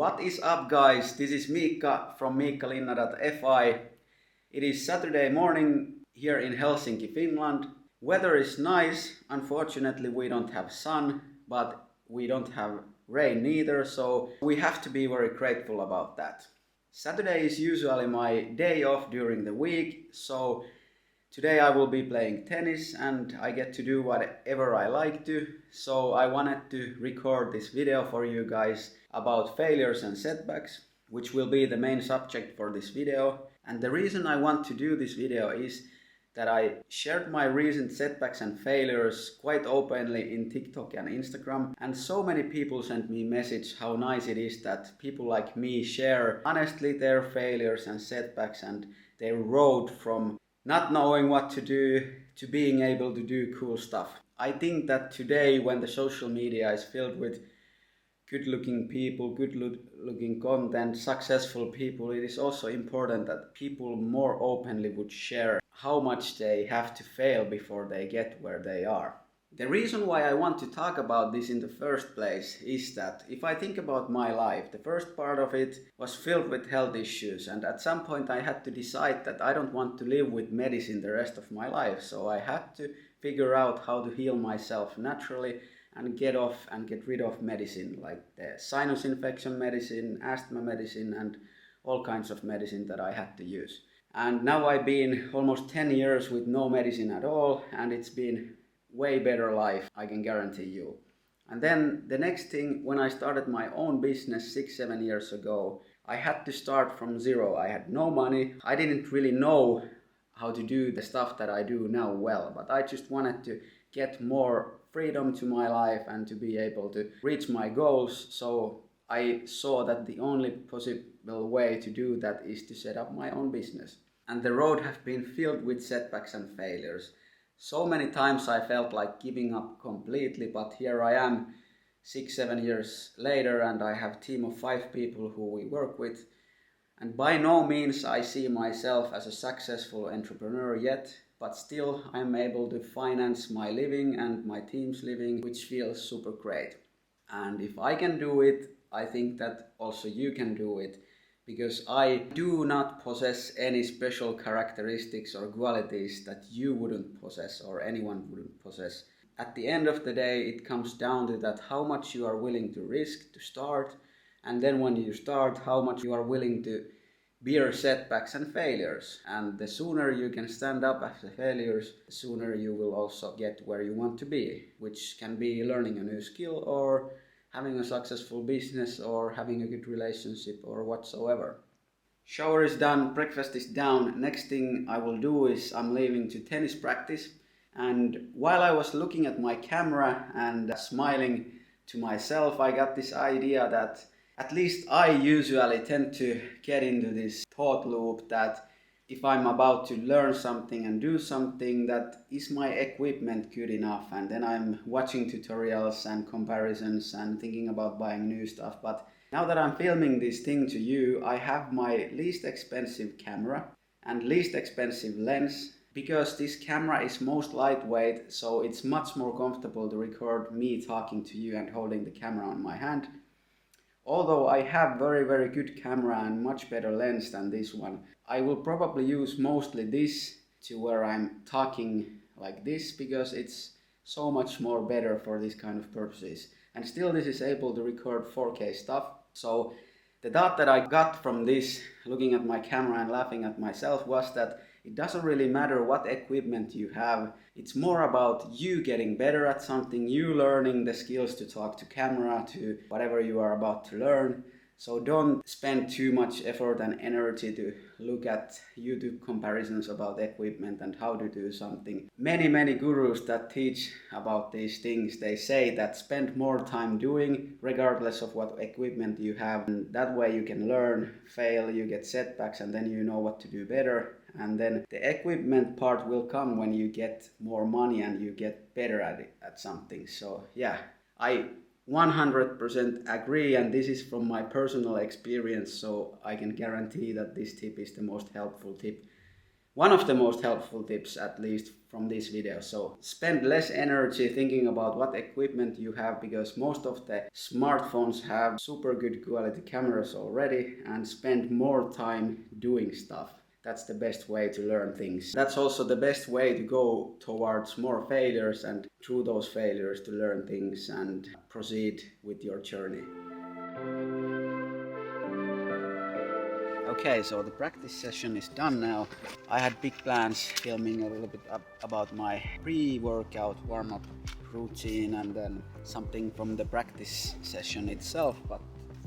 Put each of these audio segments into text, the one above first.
What is up, guys? This is Miikka from miikkalinna.fi. It is Saturday morning here in Helsinki, Finland. Weather is nice. Unfortunately, we don't have sun, but we don't have rain neither, so we have to be very grateful about that. Saturday is usually my day off during the week, so today I will be playing tennis and I get to do whatever I like to. So I wanted to record this video for you guys about failures and setbacks, which will be the main subject for this video. And the reason I want to do this video is that I shared my recent setbacks and failures quite openly in TikTok and Instagram, and so many people sent me a message how nice it is that people like me share honestly their failures and setbacks and their road from not knowing what to do to being able to do cool stuff. I think that today, when the social media is filled with good-looking people, good-looking content, successful people, it is also important that people more openly would share how much they have to fail before they get where they are. The reason why I want to talk about this in the first place is that if I think about my life, the first part of it was filled with health issues, and at some point I had to decide that I don't want to live with medicine the rest of my life, so I had to figure out how to heal myself naturally and get off and get rid of medicine, like the sinus infection medicine, asthma medicine, and all kinds of medicine that I had to use. And now I've been almost 10 years with no medicine at all, and it's been way better life, I can guarantee you. And then the next thing, when I started my own business 6-7 years ago, I had to start from zero. I had no money. I didn't really know how to do the stuff that I do now well, but I just wanted to get more freedom to my life and to be able to reach my goals. So I saw that the only possible way to do that is to set up my own business. And the road has been filled with setbacks and failures. So many times I felt like giving up completely, but here I am 6-7 years later, and I have a team of 5 people who we work with. And by no means I see myself as a successful entrepreneur yet, but still I'm able to finance my living and my team's living, which feels super great. And if I can do it, I think that also you can do it. Because I do not possess any special characteristics or qualities that you wouldn't possess or anyone wouldn't possess. At the end of the day, it comes down to that how much you are willing to risk to start, and then when you start, how much you are willing to bear setbacks and failures. And the sooner you can stand up after failures, the sooner you will also get where you want to be, which can be learning a new skill or having a successful business or having a good relationship or whatsoever. Shower is done, breakfast is down. Next thing I will do is I'm leaving to tennis practice. And while I was looking at my camera and smiling to myself, I got this idea that at least I usually tend to get into this thought loop that if I'm about to learn something and do something, that is my equipment good enough? And then I'm watching tutorials and comparisons and thinking about buying new stuff. But now that I'm filming this thing to you, I have my least expensive camera and least expensive lens, because this camera is most lightweight, so it's much more comfortable to record me talking to you and holding the camera on my hand. Although I have very good camera and much better lens than this one, I will probably use mostly this to where I'm talking like this, because it's so much more better for this kind of purposes. And still this is able to record 4K stuff. So the thought that I got from this, looking at my camera and laughing at myself, was that it doesn't really matter what equipment you have. It's more about you getting better at something, you learning the skills to talk to camera, to whatever you are about to learn. So don't spend too much effort and energy to look at YouTube comparisons about equipment and how to do something. Many gurus that teach about these things, they say that spend more time doing regardless of what equipment you have. And that way you can learn, fail, you get setbacks, and then you know what to do better. And then the equipment part will come when you get more money and you get better at something. So yeah, I 100% agree, and this is from my personal experience, so I can guarantee that this tip is the most helpful tip one of the most helpful tips, at least from this video. So spend less energy thinking about what equipment you have, because most of the smartphones have super good quality cameras already, and spend more time doing stuff. That's the best way to learn things. That's also the best way to go towards more failures, and through those failures to learn things and proceed with your journey. Okay, so the practice session is done now. I had big plans filming a little bit about my pre-workout warm-up routine and then something from the practice session itself, but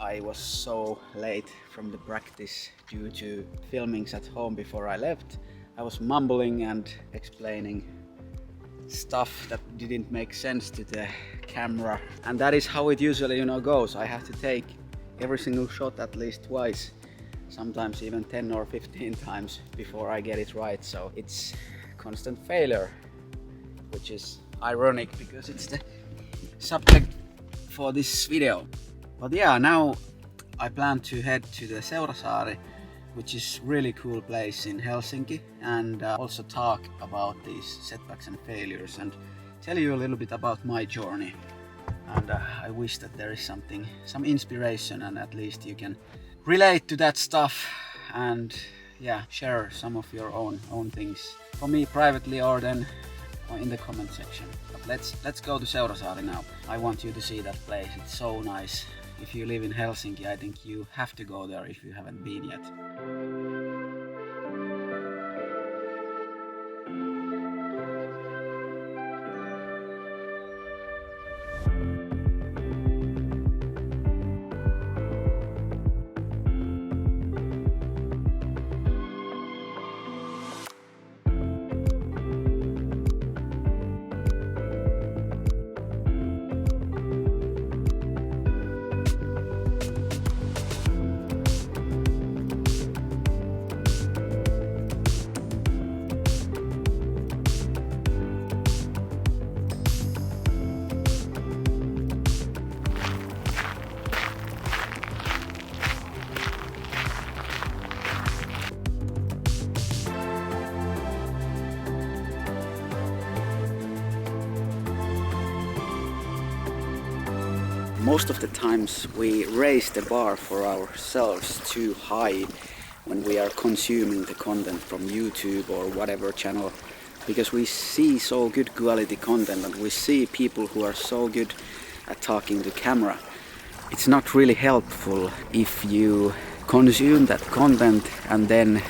I was so late from the practice due to filmings at home before I left. I was mumbling and explaining stuff that didn't make sense to the camera, and that is how it usually goes. I have to take every single shot at least twice, sometimes even 10 or 15 times before I get it right. So it's constant failure, which is ironic because it's the subject for this video. But yeah, now I plan to head to the Seurasaari, which is really cool place in Helsinki, and also talk about these setbacks and failures and tell you a little bit about my journey. And I wish that there is some inspiration, and at least you can relate to that stuff and share some of your own things for me privately or then in the comment section. But let's go to Seurasaari now. I want you to see that place. It's so nice. If you live in Helsinki, I think you have to go there if you haven't been yet. Most of the times we raise the bar for ourselves too high when we are consuming the content from YouTube or whatever channel, because we see so good quality content and we see people who are so good at talking to camera. It's not really helpful if you consume that content and then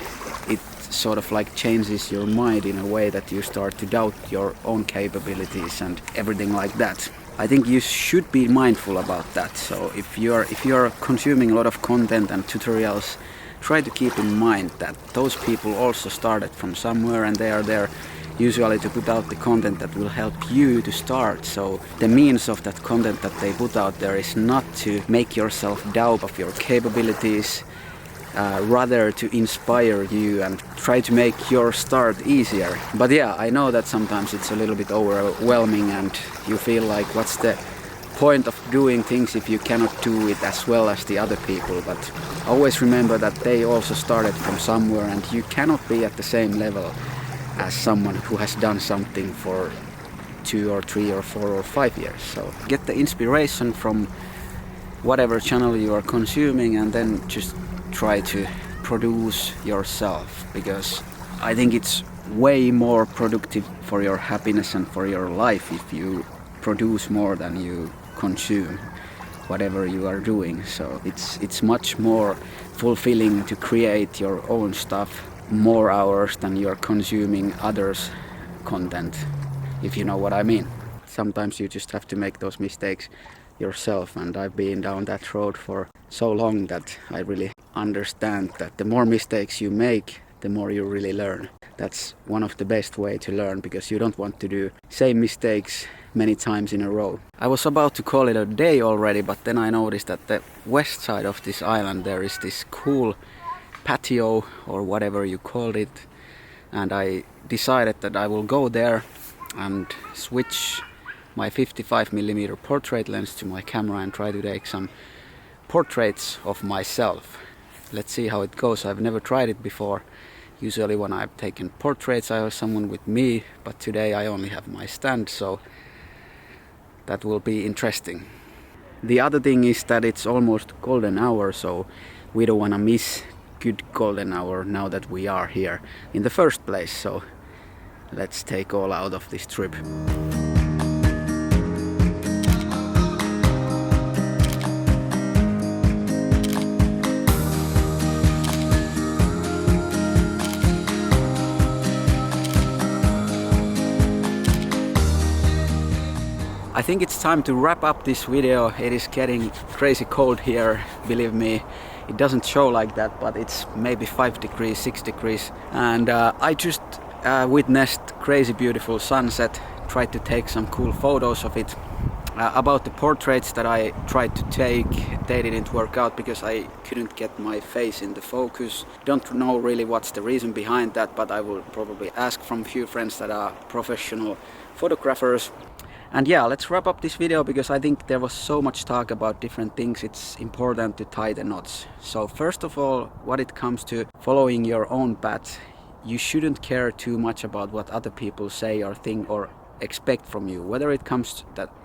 it sort of like changes your mind in a way that you start to doubt your own capabilities and everything like that. I think you should be mindful about that. So if you're consuming a lot of content and tutorials, try to keep in mind that those people also started from somewhere and they are there usually to put out the content that will help you to start. So the means of that content that they put out there is not to make yourself doubt of your capabilities, rather to inspire you and try to make your start easier. But yeah, I know that sometimes it's a little bit overwhelming and you feel like what's the point of doing things if you cannot do it as well as the other people. But always remember that they also started from somewhere and you cannot be at the same level as someone who has done something for 2 or 3 or 4 or 5 years. So get the inspiration from whatever channel you are consuming and then just try to produce yourself, because I think it's way more productive for your happiness and for your life if you produce more than you consume whatever you are doing. So it's much more fulfilling to create your own stuff more hours than you're consuming others' content, if you know what I mean. Sometimes you just have to make those mistakes yourself, and I've been down that road for so long that I really understand that the more mistakes you make, the more you really learn. That's one of the best way to learn, because you don't want to do same mistakes many times in a row. I was about to call it a day already, but then I noticed that the west side of this island there is this cool patio or whatever you called it, and I decided that I will go there and switch my 55mm portrait lens to my camera and try to take some portraits of myself. Let's see how it goes. I've never tried it before, Usually when I've taken portraits I have someone with me, but today I only have my stand, so that will be interesting. The other thing is that it's almost golden hour, so we don't want to miss good golden hour now that we are here in the first place, so let's take all out of this trip. I think it's time to wrap up this video. It is getting crazy cold here, believe me. It doesn't show like that, but it's maybe 5 degrees, 6 degrees. And I just witnessed crazy beautiful sunset, tried to take some cool photos of it. About the portraits that I tried to take, they didn't work out because I couldn't get my face in the focus. Don't know really what's the reason behind that, but I will probably ask from a few friends that are professional photographers. And yeah, let's wrap up this video because I think there was so much talk about different things. It's important to tie the knots. So first of all, when it comes to following your own path, you shouldn't care too much about what other people say or think or expect from you, whether it comes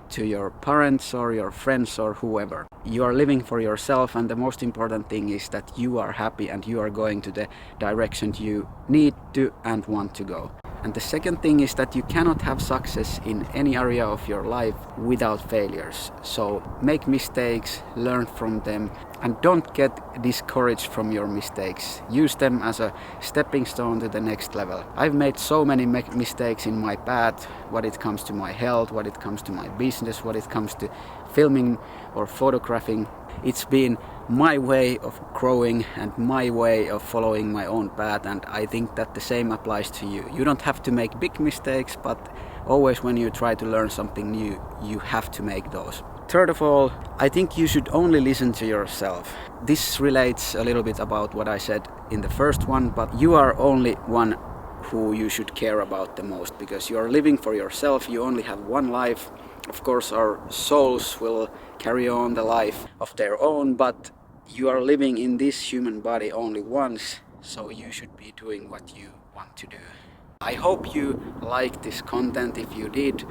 to your parents or your friends or whoever. You are living for yourself, and the most important thing is that you are happy and you are going to the direction you need to and want to go. And the second thing is that you cannot have success in any area of your life without failures. So make mistakes, learn from them, and don't get discouraged from your mistakes. Use them as a stepping stone to the next level. I've made so many mistakes in my path, when it comes to my health, when it comes to my business, when it comes to filming or photographing. It's been my way of growing and my way of following my own path, and I think that the same applies to you. You don't have to make big mistakes, but always when you try to learn something new, you have to make those. Third of all, I think you should only listen to yourself. This relates a little bit about what I said in the first one, but you are only one who you should care about the most, because you are living for yourself. You only have one life. Of course, our souls will carry on the life of their own, but you are living in this human body only once, so you should be doing what you want to do. I hope you liked this content. If you did,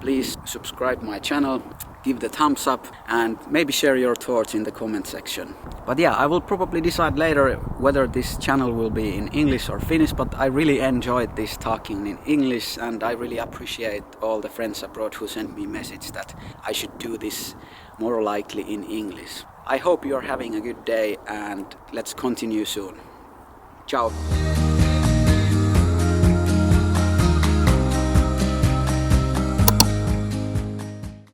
please subscribe my channel, give the thumbs up, and maybe share your thoughts in the comment section. But yeah, I will probably decide later whether this channel will be in English or Finnish, but I really enjoyed this talking in English, and I really appreciate all the friends abroad who sent me message that I should do this more likely in English. I hope you are having a good day, and let's continue soon. Ciao!